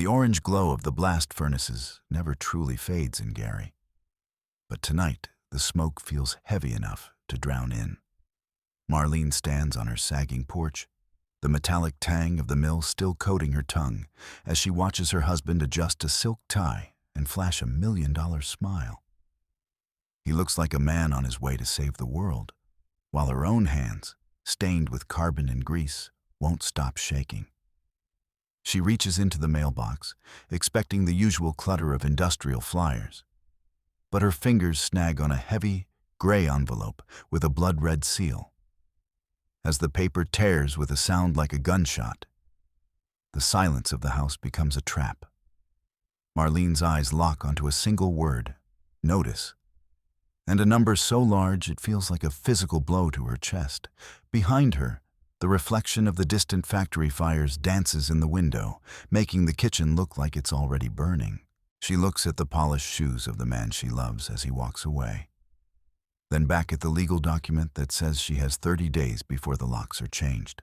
The orange glow of the blast furnaces never truly fades in Gary. But tonight, the smoke feels heavy enough to drown in. Marlene stands on her sagging porch, the metallic tang of the mill still coating her tongue as she watches her husband adjust a silk tie and flash $1 million smile. He looks like a man on his way to save the world, while her own hands, stained with carbon and grease, won't stop shaking. She reaches into the mailbox, expecting the usual clutter of industrial flyers. But her fingers snag on a heavy, gray envelope with a blood-red seal. As the paper tears with a sound like a gunshot, the silence of the house becomes a trap. Marlene's eyes lock onto a single word, notice, and a number so large it feels like a physical blow to her chest. Behind her, the reflection of the distant factory fires dances in the window, making the kitchen look like it's already burning. She looks at the polished shoes of the man she loves as he walks away. Then back at the legal document that says she has 30 days before the locks are changed.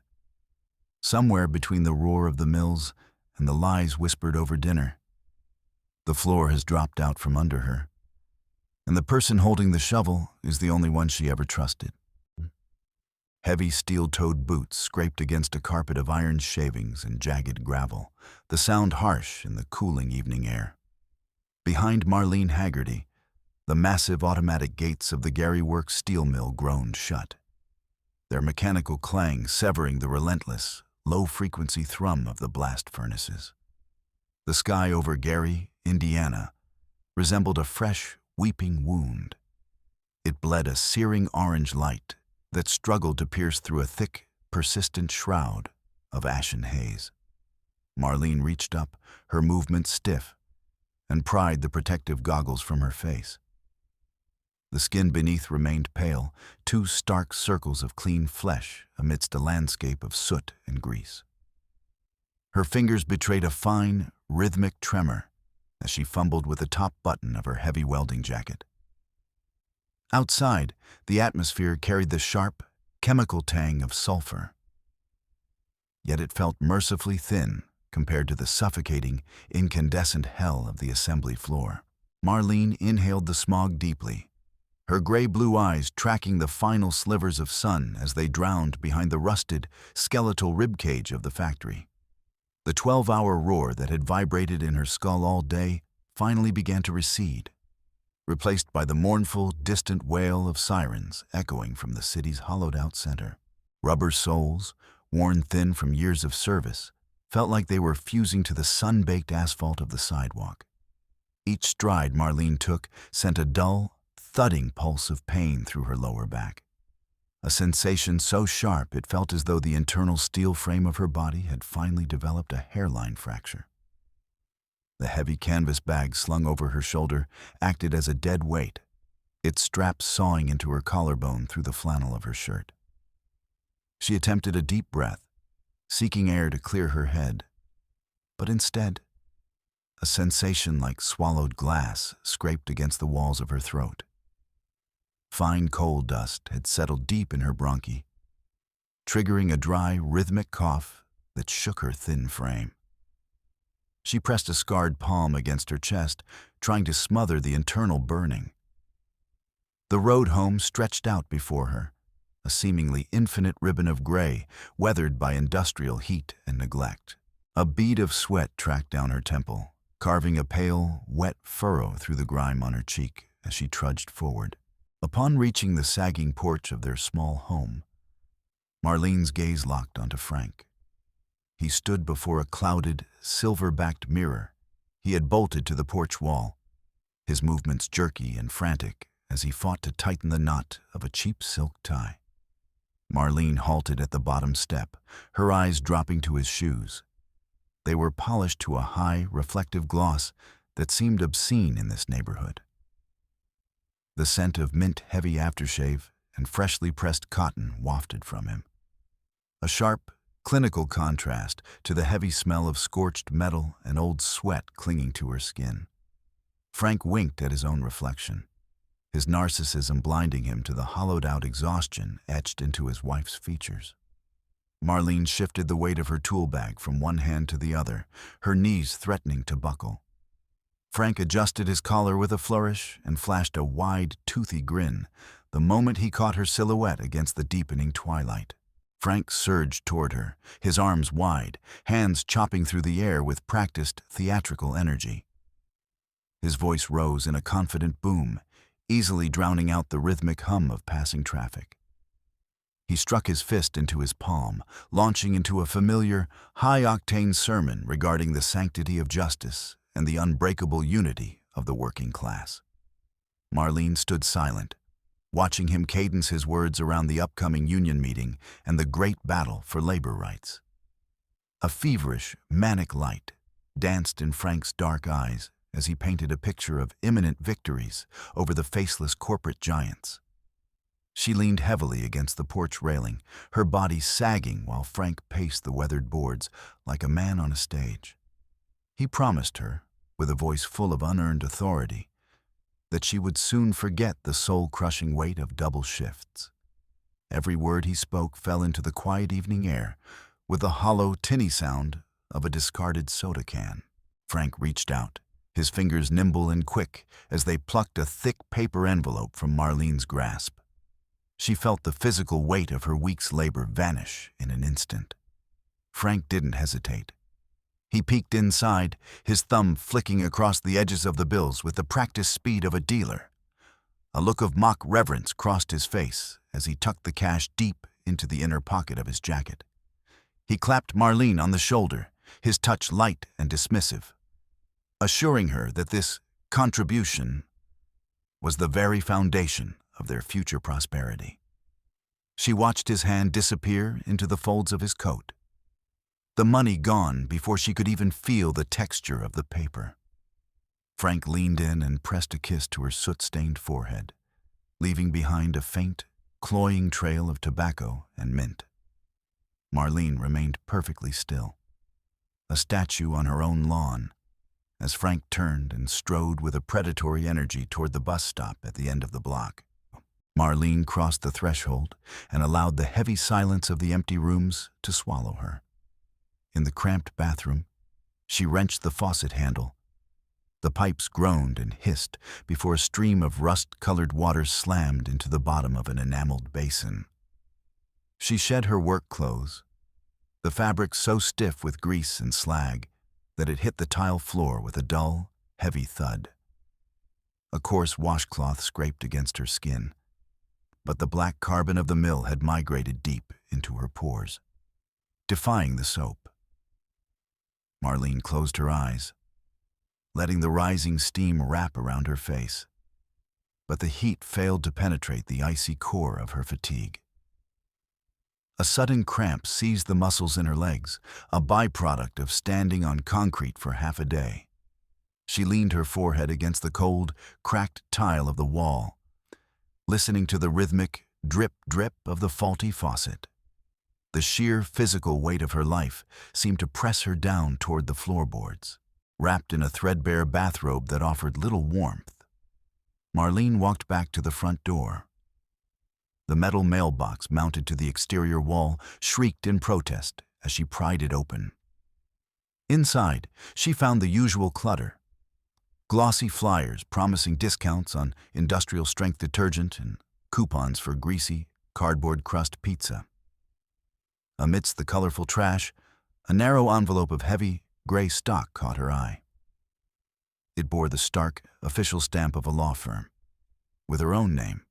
Somewhere between the roar of the mills and the lies whispered over dinner, the floor has dropped out from under her, and the person holding the shovel is the only one she ever trusted. Heavy steel-toed boots scraped against a carpet of iron shavings and jagged gravel, the sound harsh in the cooling evening air. Behind Marlene Haggerty, the massive automatic gates of the Gary Works steel mill groaned shut, their mechanical clang severing the relentless, low-frequency thrum of the blast furnaces. The sky over Gary, Indiana, resembled a fresh, weeping wound. It bled a searing orange light that struggled to pierce through a thick, persistent shroud of ashen haze. Marlene reached up, her movements stiff, and pried the protective goggles from her face. The skin beneath remained pale, 2 stark circles of clean flesh amidst a landscape of soot and grease. Her fingers betrayed a fine, rhythmic tremor as she fumbled with the top button of her heavy welding jacket. Outside, the atmosphere carried the sharp, chemical tang of sulfur. Yet it felt mercifully thin compared to the suffocating, incandescent hell of the assembly floor. Marlene inhaled the smog deeply, her gray-blue eyes tracking the final slivers of sun as they drowned behind the rusted, skeletal ribcage of the factory. The 12-hour roar that had vibrated in her skull all day finally began to recede, replaced by the mournful, distant wail of sirens echoing from the city's hollowed-out center. Rubber soles, worn thin from years of service, felt like they were fusing to the sun-baked asphalt of the sidewalk. Each stride Marlene took sent a dull, thudding pulse of pain through her lower back, a sensation so sharp it felt as though the internal steel frame of her body had finally developed a hairline fracture. The heavy canvas bag slung over her shoulder acted as a dead weight, its straps sawing into her collarbone through the flannel of her shirt. She attempted a deep breath, seeking air to clear her head, but instead, a sensation like swallowed glass scraped against the walls of her throat. Fine coal dust had settled deep in her bronchi, triggering a dry, rhythmic cough that shook her thin frame. She pressed a scarred palm against her chest, trying to smother the internal burning. The road home stretched out before her, a seemingly infinite ribbon of gray, weathered by industrial heat and neglect. A bead of sweat tracked down her temple, carving a pale, wet furrow through the grime on her cheek as she trudged forward. Upon reaching the sagging porch of their small home, Marlene's gaze locked onto Frank. He stood before a clouded, silver-backed mirror he had bolted to the porch wall, his movements jerky and frantic as he fought to tighten the knot of a cheap silk tie. Marlene halted at the bottom step, her eyes dropping to his shoes. They were polished to a high, reflective gloss that seemed obscene in this neighborhood. The scent of mint-heavy aftershave and freshly pressed cotton wafted from him, a sharp, clinical contrast to the heavy smell of scorched metal and old sweat clinging to her skin. Frank winked at his own reflection, his narcissism blinding him to the hollowed-out exhaustion etched into his wife's features. Marlene shifted the weight of her tool bag from one hand to the other, her knees threatening to buckle. Frank adjusted his collar with a flourish and flashed a wide, toothy grin the moment he caught her silhouette against the deepening twilight. Frank surged toward her, his arms wide, hands chopping through the air with practiced, theatrical energy. His voice rose in a confident boom, easily drowning out the rhythmic hum of passing traffic. He struck his fist into his palm, launching into a familiar, high-octane sermon regarding the sanctity of justice and the unbreakable unity of the working class. Marlene stood silent, watching him cadence his words around the upcoming union meeting and the great battle for labor rights. A feverish, manic light danced in Frank's dark eyes as he painted a picture of imminent victories over the faceless corporate giants. She leaned heavily against the porch railing, her body sagging while Frank paced the weathered boards like a man on a stage. He promised her, with a voice full of unearned authority, that she would soon forget the soul-crushing weight of double shifts. Every word he spoke fell into the quiet evening air with the hollow, tinny sound of a discarded soda can. Frank reached out, his fingers nimble and quick as they plucked a thick paper envelope from Marlene's grasp. She felt the physical weight of her week's labor vanish in an instant. Frank didn't hesitate. He peeked inside, his thumb flicking across the edges of the bills with the practiced speed of a dealer. A look of mock reverence crossed his face as he tucked the cash deep into the inner pocket of his jacket. He clapped Marlene on the shoulder, his touch light and dismissive, assuring her that this contribution was the very foundation of their future prosperity. She watched his hand disappear into the folds of his coat, the money gone before she could even feel the texture of the paper. Frank leaned in and pressed a kiss to her soot-stained forehead, leaving behind a faint, cloying trail of tobacco and mint. Marlene remained perfectly still, a statue on her own lawn, as Frank turned and strode with a predatory energy toward the bus stop at the end of the block. Marlene crossed the threshold and allowed the heavy silence of the empty rooms to swallow her. In the cramped bathroom, she wrenched the faucet handle. The pipes groaned and hissed before a stream of rust-colored water slammed into the bottom of an enameled basin. She shed her work clothes, the fabric so stiff with grease and slag that it hit the tile floor with a dull, heavy thud. A coarse washcloth scraped against her skin, but the black carbon of the mill had migrated deep into her pores, defying the soap. Marlene closed her eyes, letting the rising steam wrap around her face, but the heat failed to penetrate the icy core of her fatigue. A sudden cramp seized the muscles in her legs, a byproduct of standing on concrete for half a day. She leaned her forehead against the cold, cracked tile of the wall, listening to the rhythmic drip-drip of the faulty faucet. The sheer physical weight of her life seemed to press her down toward the floorboards. Wrapped in a threadbare bathrobe that offered little warmth, Marlene walked back to the front door. The metal mailbox mounted to the exterior wall shrieked in protest as she pried it open. Inside, she found the usual clutter: glossy flyers promising discounts on industrial-strength detergent and coupons for greasy, cardboard-crust pizza. Amidst the colorful trash, a narrow envelope of heavy, gray stock caught her eye. It bore the stark, official stamp of a law firm, with her own name,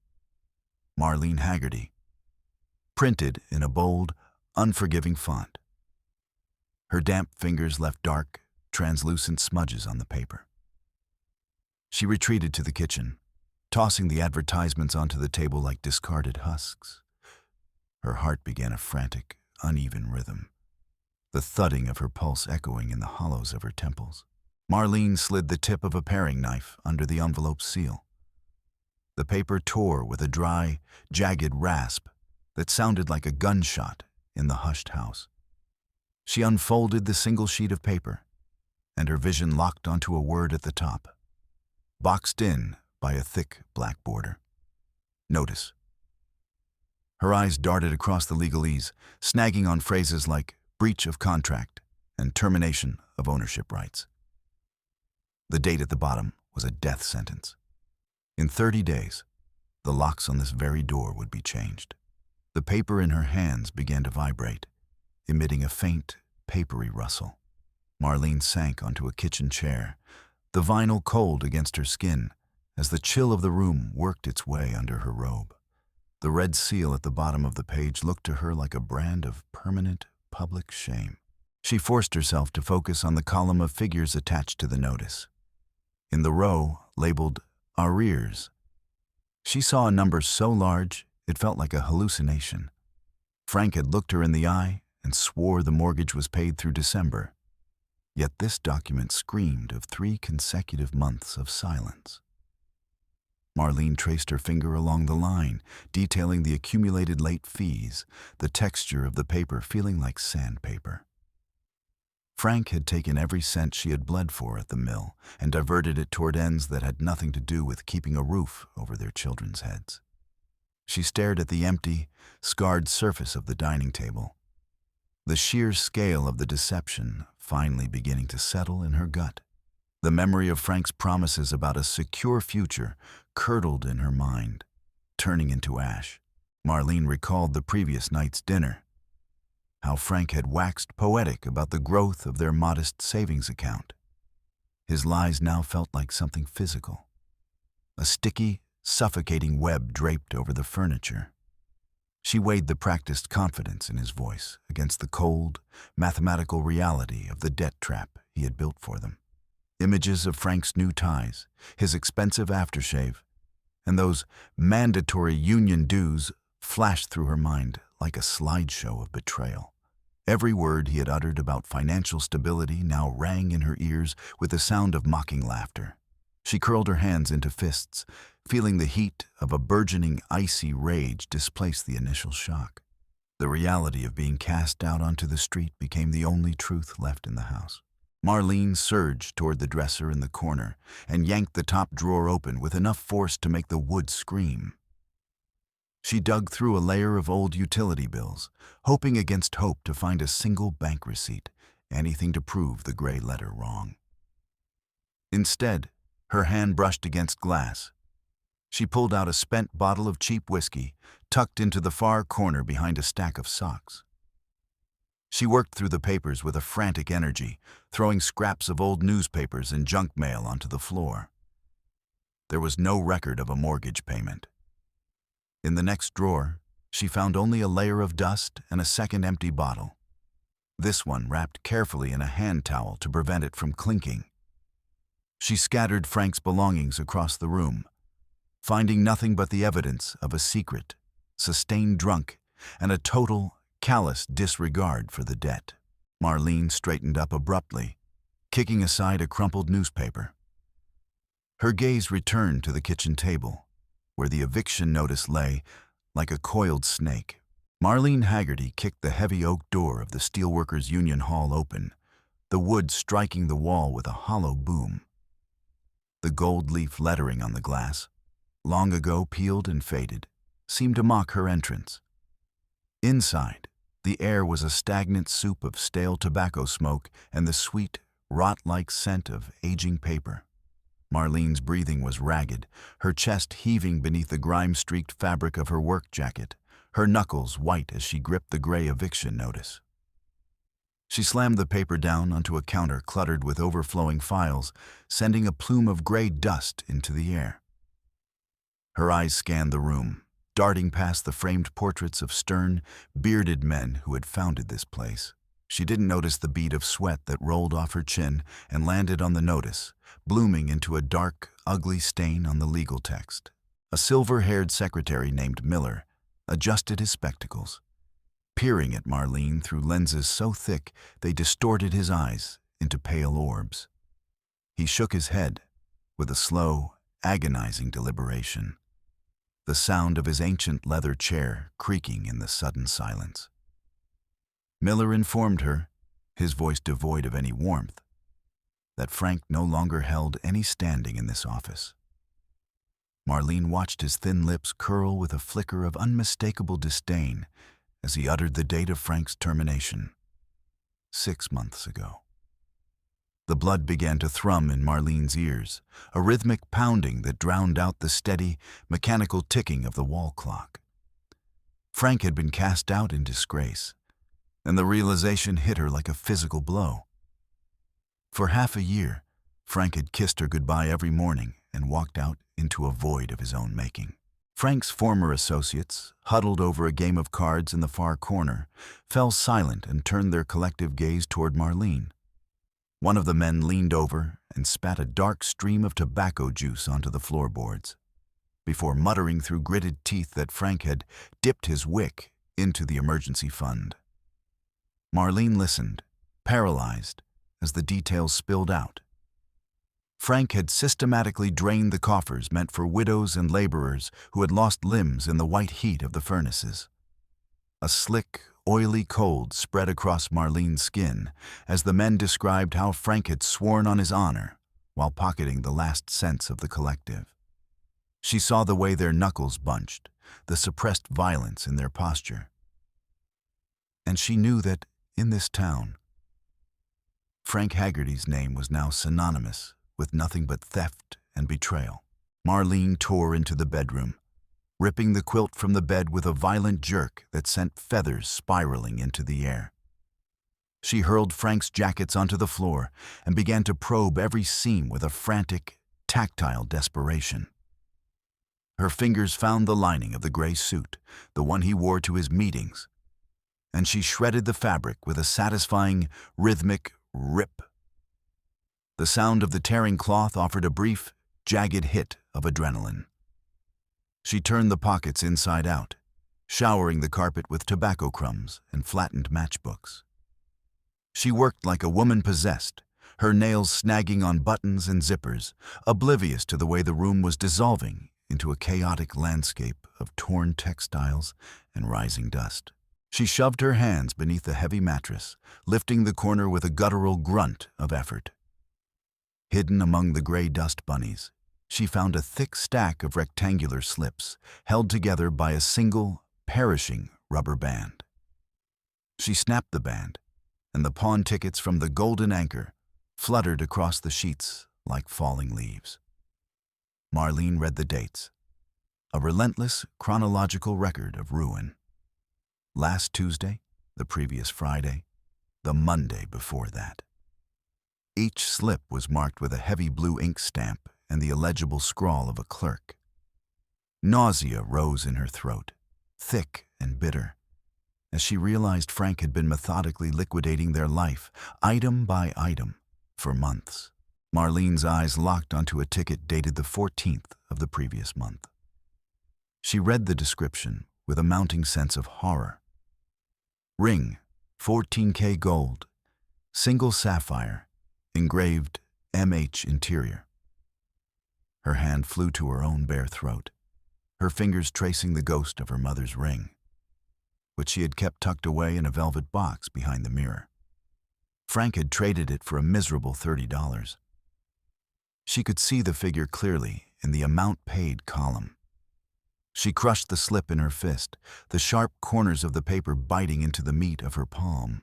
Marlene Haggerty, printed in a bold, unforgiving font. Her damp fingers left dark, translucent smudges on the paper. She retreated to the kitchen, tossing the advertisements onto the table like discarded husks. Her heart began a frantic, uneven rhythm, the thudding of her pulse echoing in the hollows of her temples. Marlene slid the tip of a paring knife under the envelope's seal. The paper tore with a dry, jagged rasp that sounded like a gunshot in the hushed house. She unfolded the single sheet of paper, and her vision locked onto a word at the top, boxed in by a thick black border. Notice. Her eyes darted across the legalese, snagging on phrases like breach of contract and termination of ownership rights. The date at the bottom was a death sentence. In 30 days, the locks on this very door would be changed. The paper in her hands began to vibrate, emitting a faint, papery rustle. Marlene sank onto a kitchen chair, the vinyl cold against her skin as the chill of the room worked its way under her robe. The red seal at the bottom of the page looked to her like a brand of permanent public shame. She forced herself to focus on the column of figures attached to the notice. In the row labeled arrears, she saw a number so large it felt like a hallucination. Frank had looked her in the eye and swore the mortgage was paid through December. Yet this document screamed of 3 consecutive months of silence. Marlene traced her finger along the line, detailing the accumulated late fees, the texture of the paper feeling like sandpaper. Frank had taken every cent she had bled for at the mill and diverted it toward ends that had nothing to do with keeping a roof over their children's heads. She stared at the empty, scarred surface of the dining table, the sheer scale of the deception finally beginning to settle in her gut. The memory of Frank's promises about a secure future curdled in her mind, turning into ash. Marlene recalled the previous night's dinner, how Frank had waxed poetic about the growth of their modest savings account. His lies now felt like something physical, a sticky, suffocating web draped over the furniture. She weighed the practiced confidence in his voice against the cold, mathematical reality of the debt trap he had built for them. Images of Frank's new ties, his expensive aftershave, and those mandatory union dues flashed through her mind like a slideshow of betrayal. Every word he had uttered about financial stability now rang in her ears with the sound of mocking laughter. She curled her hands into fists, feeling the heat of a burgeoning icy rage displace the initial shock. The reality of being cast out onto the street became the only truth left in the house. Marlene surged toward the dresser in the corner and yanked the top drawer open with enough force to make the wood scream. She dug through a layer of old utility bills, hoping against hope to find a single bank receipt, anything to prove the gray letter wrong. Instead, her hand brushed against glass. She pulled out a spent bottle of cheap whiskey, tucked into the far corner behind a stack of socks. She worked through the papers with a frantic energy, throwing scraps of old newspapers and junk mail onto the floor. There was no record of a mortgage payment. In the next drawer, she found only a layer of dust and a second empty bottle, this one wrapped carefully in a hand towel to prevent it from clinking. She scattered Frank's belongings across the room, finding nothing but the evidence of a secret, sustained drunk, and a total, callous disregard for the debt. Marlene straightened up abruptly, kicking aside a crumpled newspaper. Her gaze returned to the kitchen table, where the eviction notice lay like a coiled snake. Marlene Haggerty kicked the heavy oak door of the steelworkers' union hall open, the wood striking the wall with a hollow boom. The gold leaf lettering on the glass, long ago peeled and faded, seemed to mock her entrance. Inside, the air was a stagnant soup of stale tobacco smoke and the sweet, rot-like scent of aging paper. Marlene's breathing was ragged, her chest heaving beneath the grime-streaked fabric of her work jacket, her knuckles white as she gripped the gray eviction notice. She slammed the paper down onto a counter cluttered with overflowing files, sending a plume of gray dust into the air. Her eyes scanned the room, darting past the framed portraits of stern, bearded men who had founded this place. She didn't notice the bead of sweat that rolled off her chin and landed on the notice, blooming into a dark, ugly stain on the legal text. A silver-haired secretary named Miller adjusted his spectacles, peering at Marlene through lenses so thick they distorted his eyes into pale orbs. He shook his head with a slow, agonizing deliberation, the sound of his ancient leather chair creaking in the sudden silence. Miller informed her, his voice devoid of any warmth, that Frank no longer held any standing in this office. Marlene watched his thin lips curl with a flicker of unmistakable disdain as he uttered the date of Frank's termination. 6 months ago. The blood began to thrum in Marlene's ears, a rhythmic pounding that drowned out the steady, mechanical ticking of the wall clock. Frank had been cast out in disgrace, and the realization hit her like a physical blow. For half a year, Frank had kissed her goodbye every morning and walked out into a void of his own making. Frank's former associates, huddled over a game of cards in the far corner, fell silent and turned their collective gaze toward Marlene. One of the men leaned over and spat a dark stream of tobacco juice onto the floorboards, before muttering through gritted teeth that Frank had dipped his wick into the emergency fund. Marlene listened, paralyzed, as the details spilled out. Frank had systematically drained the coffers meant for widows and laborers who had lost limbs in the white heat of the furnaces. A slick, oily cold spread across Marlene's skin as the men described how Frank had sworn on his honor while pocketing the last cents of the collective. She saw the way their knuckles bunched, the suppressed violence in their posture. And she knew that, in this town, Frank Haggerty's name was now synonymous with nothing but theft and betrayal. Marlene tore into the bedroom, ripping the quilt from the bed with a violent jerk that sent feathers spiraling into the air. She hurled Frank's jackets onto the floor and began to probe every seam with a frantic, tactile desperation. Her fingers found the lining of the gray suit, the one he wore to his meetings, and she shredded the fabric with a satisfying, rhythmic rip. The sound of the tearing cloth offered a brief, jagged hit of adrenaline. She turned the pockets inside out, showering the carpet with tobacco crumbs and flattened matchbooks. She worked like a woman possessed, her nails snagging on buttons and zippers, oblivious to the way the room was dissolving into a chaotic landscape of torn textiles and rising dust. She shoved her hands beneath the heavy mattress, lifting the corner with a guttural grunt of effort. Hidden among the gray dust bunnies, she found a thick stack of rectangular slips held together by a single, perishing rubber band. She snapped the band, and the pawn tickets from the Golden Anchor fluttered across the sheets like falling leaves. Marlene read the dates, a relentless chronological record of ruin. Last Tuesday, the previous Friday, the Monday before that. Each slip was marked with a heavy blue ink stamp and the illegible scrawl of a clerk. Nausea rose in her throat, thick and bitter, as she realized Frank had been methodically liquidating their life, item by item, for months. Marlene's eyes locked onto a ticket dated the 14th of the previous month. She read the description with a mounting sense of horror. Ring, 14K gold, single sapphire, engraved MH interior. Her hand flew to her own bare throat, her fingers tracing the ghost of her mother's ring, which she had kept tucked away in a velvet box behind the mirror. Frank had traded it for a miserable $30. She could see the figure clearly in the amount paid column. She crushed the slip in her fist, the sharp corners of the paper biting into the meat of her palm.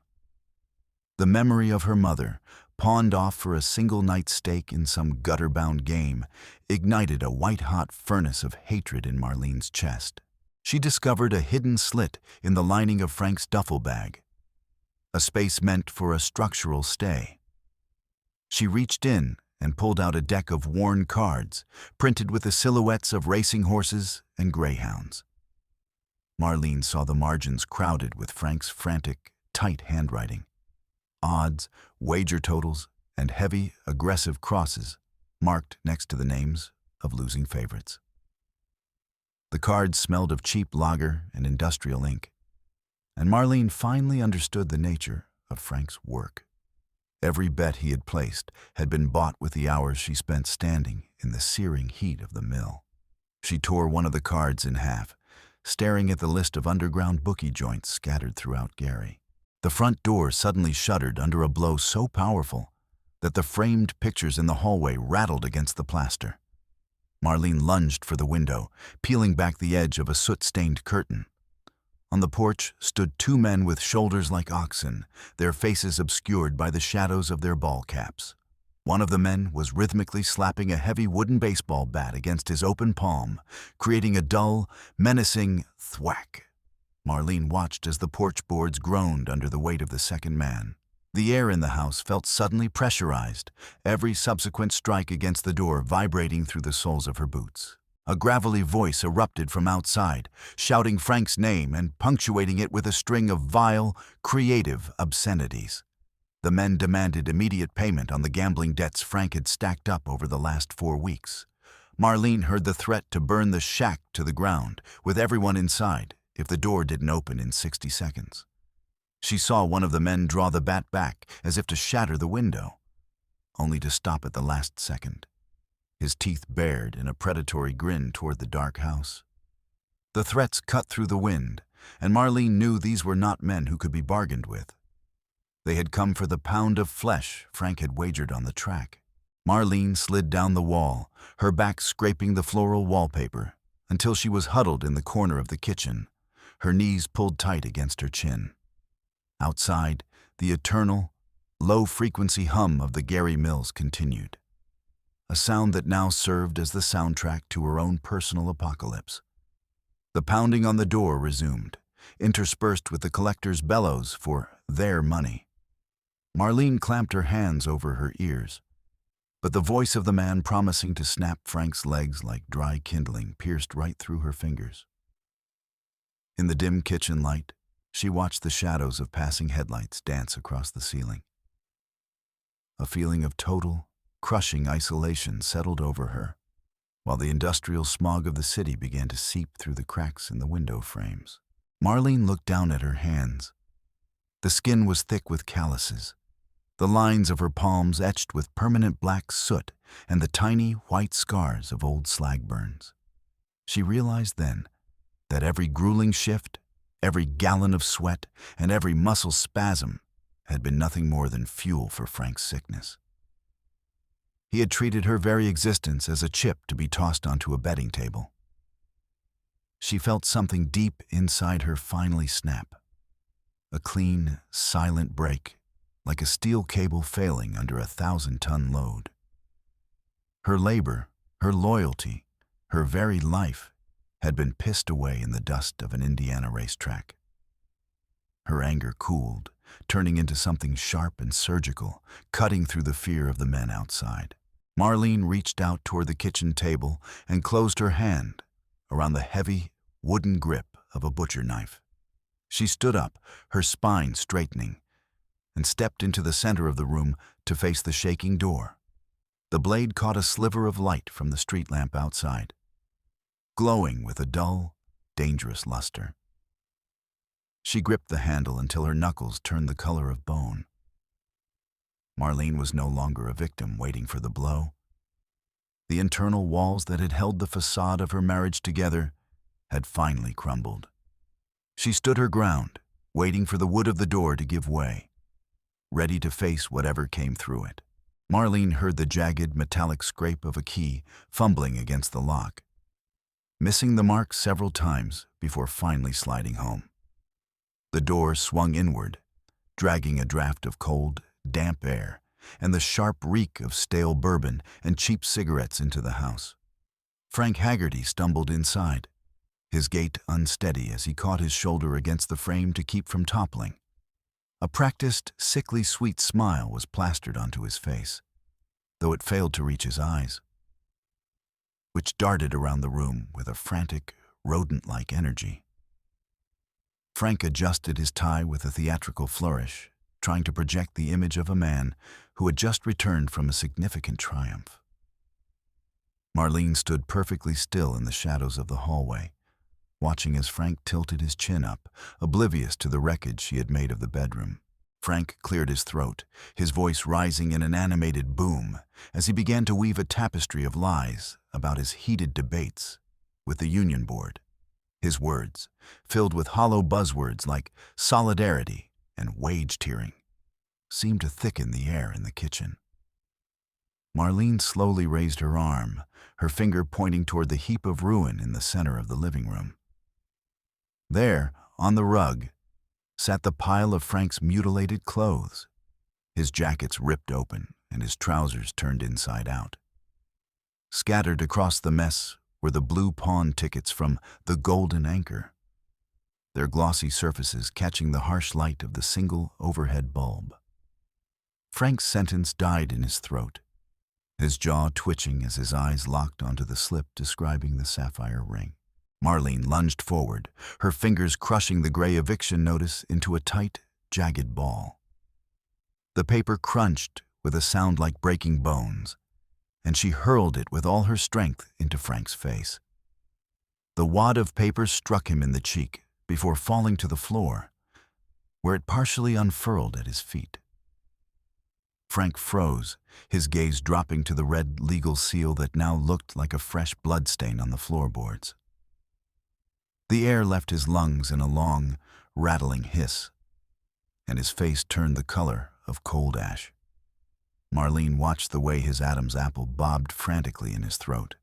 The memory of her mother, pawned off for a single night's stake in some gutter-bound game, ignited a white-hot furnace of hatred in Marlene's chest. She discovered a hidden slit in the lining of Frank's duffel bag, a space meant for a structural stay. She reached in and pulled out a deck of worn cards, printed with the silhouettes of racing horses and greyhounds. Marlene saw the margins crowded with Frank's frantic, tight handwriting. Odds, wager totals, and heavy, aggressive crosses marked next to the names of losing favorites. The cards smelled of cheap lager and industrial ink, and Marlene finally understood the nature of Frank's work. Every bet he had placed had been bought with the hours she spent standing in the searing heat of the mill. She tore one of the cards in half, staring at the list of underground bookie joints scattered throughout Gary. The front door suddenly shuddered under a blow so powerful that the framed pictures in the hallway rattled against the plaster. Marlene lunged for the window, peeling back the edge of a soot-stained curtain. On the porch stood two men with shoulders like oxen, their faces obscured by the shadows of their ball caps. One of the men was rhythmically slapping a heavy wooden baseball bat against his open palm, creating a dull, menacing thwack. Marlene watched as the porch boards groaned under the weight of the second man. The air in the house felt suddenly pressurized, every subsequent strike against the door vibrating through the soles of her boots. A gravelly voice erupted from outside, shouting Frank's name and punctuating it with a string of vile, creative obscenities. The men demanded immediate payment on the gambling debts Frank had stacked up over the last 4 weeks. Marlene heard the threat to burn the shack to the ground, with everyone inside, if the door didn't open in 60 seconds. She saw one of the men draw the bat back as if to shatter the window, only to stop at the last second, his teeth bared in a predatory grin toward the dark house. The threats cut through the wind, and Marlene knew these were not men who could be bargained with. They had come for the pound of flesh Frank had wagered on the track. Marlene slid down the wall, her back scraping the floral wallpaper, until she was huddled in the corner of the kitchen, her knees pulled tight against her chin. Outside, the eternal, low-frequency hum of the Gary Mills continued, a sound that now served as the soundtrack to her own personal apocalypse. The pounding on the door resumed, interspersed with the collector's bellows for their money. Marlene clamped her hands over her ears, but the voice of the man promising to snap Frank's legs like dry kindling pierced right through her fingers. In the dim kitchen light, she watched the shadows of passing headlights dance across the ceiling. A feeling of total, crushing isolation settled over her, while the industrial smog of the city began to seep through the cracks in the window frames. Marlene looked down at her hands. The skin was thick with calluses, the lines of her palms etched with permanent black soot and the tiny white scars of old slag burns. She realized then that every grueling shift, every gallon of sweat, and every muscle spasm had been nothing more than fuel for Frank's sickness. He had treated her very existence as a chip to be tossed onto a betting table. She felt something deep inside her finally snap, a clean, silent break, like a steel cable failing under a 1,000-ton load. Her labor, her loyalty, her very life had been pissed away in the dust of an Indiana racetrack. Her anger cooled, turning into something sharp and surgical, cutting through the fear of the men outside. Marlene reached out toward the kitchen table and closed her hand around the heavy, wooden grip of a butcher knife. She stood up, her spine straightening, and stepped into the center of the room to face the shaking door. The blade caught a sliver of light from the street lamp outside, glowing with a dull, dangerous luster. She gripped the handle until her knuckles turned the color of bone. Marlene was no longer a victim waiting for the blow. The internal walls that had held the facade of her marriage together had finally crumbled. She stood her ground, waiting for the wood of the door to give way, ready to face whatever came through it. Marlene heard the jagged, metallic scrape of a key fumbling against the lock, missing the mark several times before finally sliding home. The door swung inward, dragging a draft of cold, damp air and the sharp reek of stale bourbon and cheap cigarettes into the house. Frank Haggerty stumbled inside, his gait unsteady as he caught his shoulder against the frame to keep from toppling. A practiced, sickly sweet smile was plastered onto his face, though it failed to reach his eyes, which darted around the room with a frantic, rodent-like energy. Frank adjusted his tie with a theatrical flourish, trying to project the image of a man who had just returned from a significant triumph. Marlene stood perfectly still in the shadows of the hallway, watching as Frank tilted his chin up, oblivious to the wreckage she had made of the bedroom. Frank cleared his throat, his voice rising in an animated boom, as he began to weave a tapestry of lies about his heated debates with the union board. His words, filled with hollow buzzwords like solidarity and wage tiering, seemed to thicken the air in the kitchen. Marlene slowly raised her arm, her finger pointing toward the heap of ruin in the center of the living room. There, on the rug, sat the pile of Frank's mutilated clothes, his jackets ripped open and his trousers turned inside out. Scattered across the mess were the blue pawn tickets from the Golden Anchor, their glossy surfaces catching the harsh light of the single overhead bulb. Frank's sentence died in his throat, his jaw twitching as his eyes locked onto the slip describing the sapphire ring. Marlene lunged forward, her fingers crushing the gray eviction notice into a tight, jagged ball. The paper crunched with a sound like breaking bones, and she hurled it with all her strength into Frank's face. The wad of paper struck him in the cheek before falling to the floor, where it partially unfurled at his feet. Frank froze, his gaze dropping to the red legal seal that now looked like a fresh bloodstain on the floorboards. The air left his lungs in a long, rattling hiss, and his face turned the color of cold ash. Marlene watched the way his Adam's apple bobbed frantically in his throat.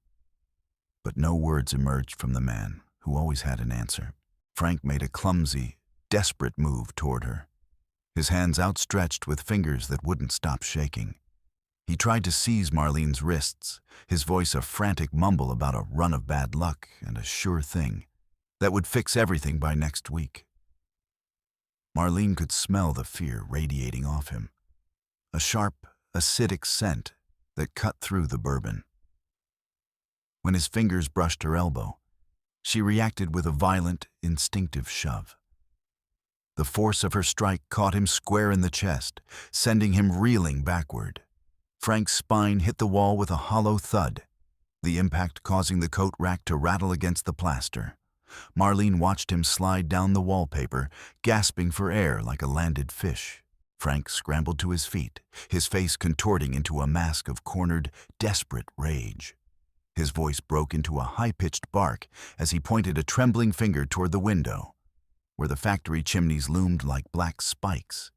But no words emerged from the man who always had an answer. Frank made a clumsy, desperate move toward her, his hands outstretched with fingers that wouldn't stop shaking. He tried to seize Marlene's wrists, his voice a frantic mumble about a run of bad luck and a sure thing that would fix everything by next week. Marlene could smell the fear radiating off him, a sharp, acidic scent that cut through the bourbon. When his fingers brushed her elbow, she reacted with a violent, instinctive shove. The force of her strike caught him square in the chest, sending him reeling backward. Frank's spine hit the wall with a hollow thud, the impact causing the coat rack to rattle against the plaster. Marlene watched him slide down the wallpaper, gasping for air like a landed fish. Frank scrambled to his feet, his face contorting into a mask of cornered, desperate rage. His voice broke into a high-pitched bark as he pointed a trembling finger toward the window, where the factory chimneys loomed like black spikes.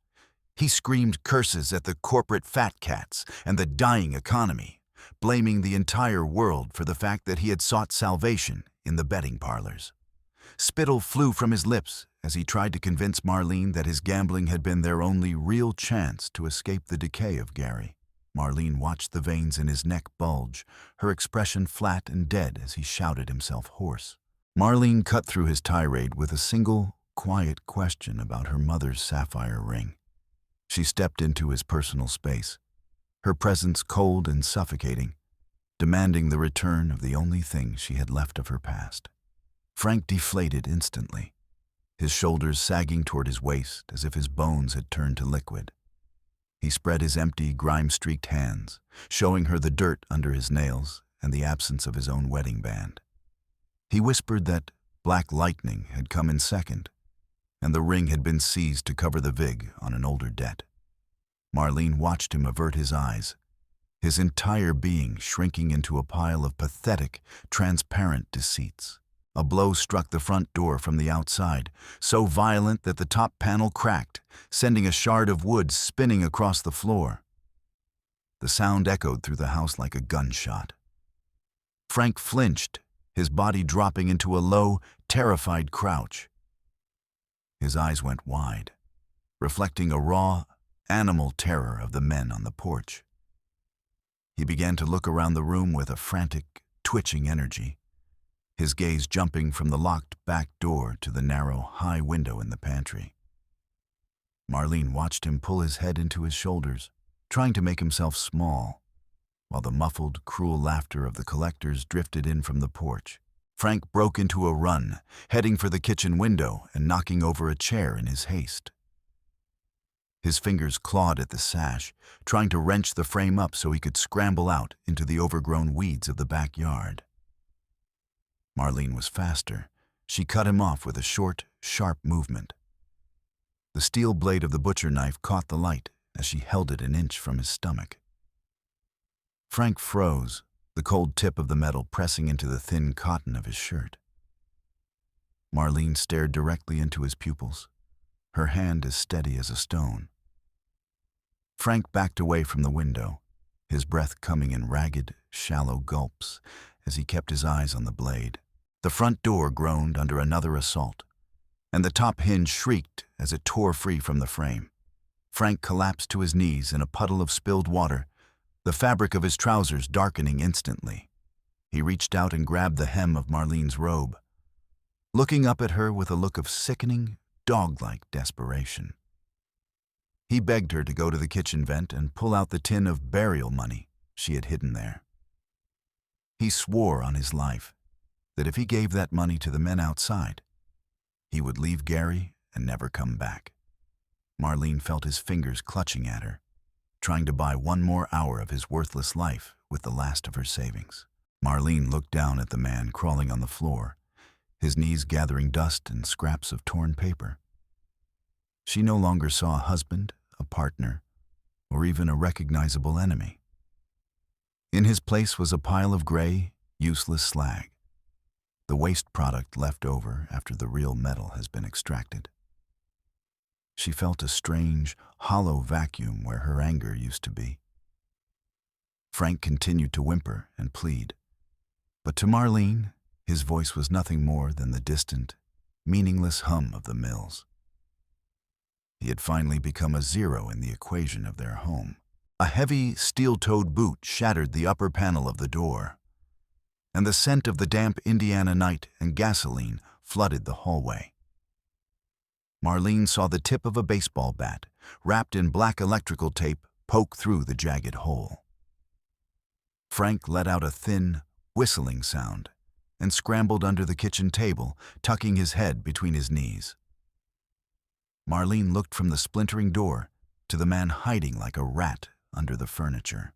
He screamed curses at the corporate fat cats and the dying economy, blaming the entire world for the fact that he had sought salvation in the betting parlors. Spittle flew from his lips as he tried to convince Marlene that his gambling had been their only real chance to escape the decay of Gary. Marlene watched the veins in his neck bulge, her expression flat and dead as he shouted himself hoarse. Marlene cut through his tirade with a single, quiet question about her mother's sapphire ring. She stepped into his personal space, her presence cold and suffocating, demanding the return of the only thing she had left of her past. Frank deflated instantly, his shoulders sagging toward his waist as if his bones had turned to liquid. He spread his empty, grime-streaked hands, showing her the dirt under his nails and the absence of his own wedding band. He whispered that Black Lightning had come in second, and the ring had been seized to cover the vig on an older debt. Marlene watched him avert his eyes, his entire being shrinking into a pile of pathetic, transparent deceits. A blow struck the front door from the outside, so violent that the top panel cracked, sending a shard of wood spinning across the floor. The sound echoed through the house like a gunshot. Frank flinched, his body dropping into a low, terrified crouch. His eyes went wide, reflecting a raw, animal terror of the men on the porch. He began to look around the room with a frantic, twitching energy, his gaze jumping from the locked back door to the narrow, high window in the pantry. Marlene watched him pull his head into his shoulders, trying to make himself small, while the muffled, cruel laughter of the collectors drifted in from the porch. Frank broke into a run, heading for the kitchen window and knocking over a chair in his haste. His fingers clawed at the sash, trying to wrench the frame up so he could scramble out into the overgrown weeds of the backyard. Marlene was faster. She cut him off with a short, sharp movement. The steel blade of the butcher knife caught the light as she held it an inch from his stomach. Frank froze, the cold tip of the metal pressing into the thin cotton of his shirt. Marlene stared directly into his pupils, her hand as steady as a stone. Frank backed away from the window, his breath coming in ragged, shallow gulps as he kept his eyes on the blade. The front door groaned under another assault, and the top hinge shrieked as it tore free from the frame. Frank collapsed to his knees in a puddle of spilled water, the fabric of his trousers darkening instantly. He reached out and grabbed the hem of Marlene's robe, looking up at her with a look of sickening, dog-like desperation. He begged her to go to the kitchen vent and pull out the tin of burial money she had hidden there. He swore on his life that if he gave that money to the men outside, he would leave Gary and never come back. Marlene felt his fingers clutching at her, trying to buy one more hour of his worthless life with the last of her savings. Marlene looked down at the man crawling on the floor, his knees gathering dust and scraps of torn paper. She no longer saw a husband, a partner, or even a recognizable enemy. In his place was a pile of gray, useless slag, the waste product left over after the real metal has been extracted. She felt a strange, hollow vacuum where her anger used to be. Frank continued to whimper and plead, but to Marlene, his voice was nothing more than the distant, meaningless hum of the mills. He had finally become a zero in the equation of their home. A heavy, steel-toed boot shattered the upper panel of the door, and the scent of the damp Indiana night and gasoline flooded the hallway. Marlene saw the tip of a baseball bat, wrapped in black electrical tape, poke through the jagged hole. Frank let out a thin, whistling sound and scrambled under the kitchen table, tucking his head between his knees. Marlene looked from the splintering door to the man hiding like a rat under the furniture.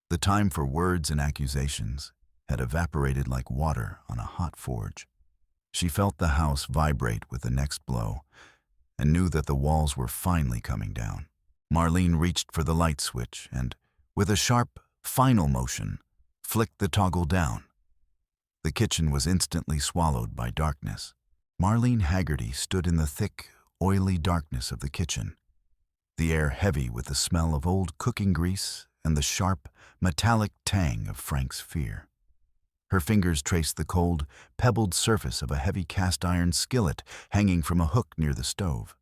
The time for words and accusations had evaporated like water on a hot forge. She felt the house vibrate with the next blow and knew that the walls were finally coming down. Marlene reached for the light switch and, with a sharp, final motion, flicked the toggle down. The kitchen was instantly swallowed by darkness. Marlene Haggerty stood in the thick, oily darkness of the kitchen, the air heavy with the smell of old cooking grease and the sharp, metallic tang of Frank's fear. Her fingers traced the cold, pebbled surface of a heavy cast-iron skillet hanging from a hook near the stove.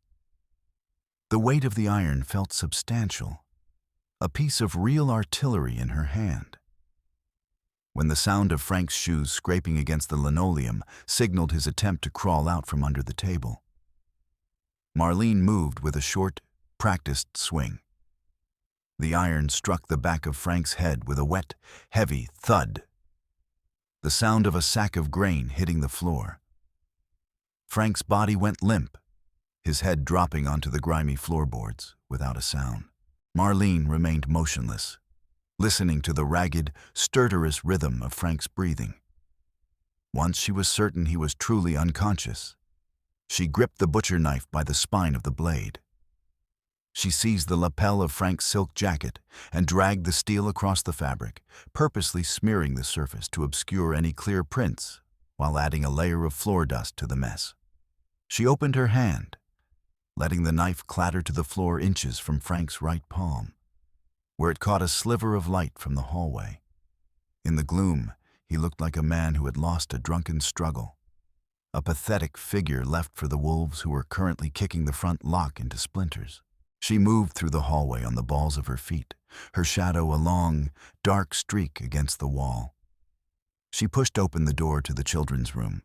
The weight of the iron felt substantial, a piece of real artillery in her hand. When the sound of Frank's shoes scraping against the linoleum signaled his attempt to crawl out from under the table, Marlene moved with a short, practiced swing. The iron struck the back of Frank's head with a wet, heavy thud, the sound of a sack of grain hitting the floor. Frank's body went limp, his head dropping onto the grimy floorboards without a sound. Marlene remained motionless, listening to the ragged, stertorous rhythm of Frank's breathing. Once she was certain he was truly unconscious, she gripped the butcher knife by the spine of the blade. She seized the lapel of Frank's silk jacket and dragged the steel across the fabric, purposely smearing the surface to obscure any clear prints while adding a layer of floor dust to the mess. She opened her hand, letting the knife clatter to the floor inches from Frank's right palm, where it caught a sliver of light from the hallway. In the gloom, he looked like a man who had lost a drunken struggle, a pathetic figure left for the wolves who were currently kicking the front lock into splinters. She moved through the hallway on the balls of her feet, her shadow a long, dark streak against the wall. She pushed open the door to the children's room,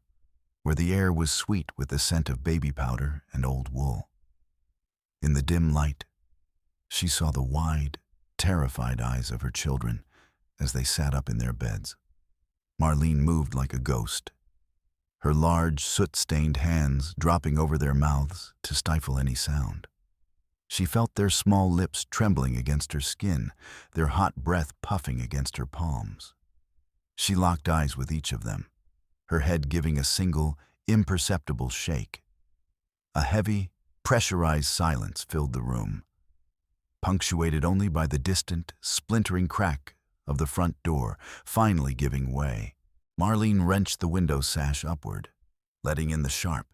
where the air was sweet with the scent of baby powder and old wool. In the dim light, she saw the wide, terrified eyes of her children as they sat up in their beds. Marlene moved like a ghost, her large, soot-stained hands dropping over their mouths to stifle any sound. She felt their small lips trembling against her skin, their hot breath puffing against her palms. She locked eyes with each of them, her head giving a single, imperceptible shake. A heavy, pressurized silence filled the room, punctuated only by the distant, splintering crack of the front door finally giving way. Marlene wrenched the window sash upward, letting in the sharp,